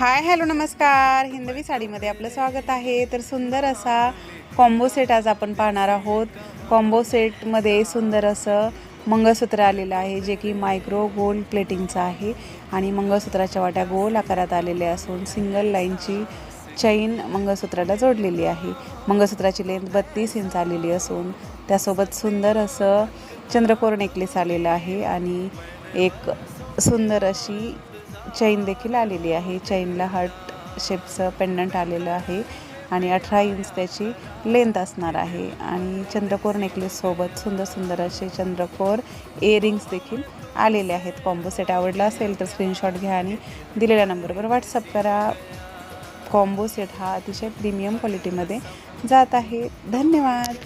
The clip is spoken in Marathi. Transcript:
हाय हॅलो नमस्कार. हिंदवी साडीमध्ये आपलं स्वागत आहे. तर सुंदर असा कॉम्बो सेट आज आपण पाहणार आहोत. कॉम्बो सेटमध्ये सुंदर असं मंगळसूत्र आलेलं आहे, जे की मायक्रो गोल्ड प्लेटिंगचं आहे आणि मंगळसूत्राच्या वाट्या गोल आकारात आलेल्या असून सिंगल लाईनची चैन मंगळसूत्राला जोडलेली आहे. मंगळसूत्राची लेंथ 32 इंच आलेली असून त्यासोबत सुंदर असं चंद्रकोर नेकलेस आलेलं आहे आणि एक सुंदर अशी चैन देखील आलेली आहे. चैनला हार्ट शेपचं पेंडंट आलेलं आहे आणि 18 इंच त्याची लेंथ असणार आहे आणि चंद्रकोर नेकलेससोबत सुंदर सुंदर असे चंद्रकोर इयरिंग्स देखील आलेले आहेत. कॉम्बो सेट आवडला असेल तर स्क्रीनशॉट घ्या आणि दिलेल्या नंबरवर व्हॉट्सअप करा. कॉम्बो सेट हा अतिशय प्रीमियम क्वालिटीमध्ये जात आहे. धन्यवाद.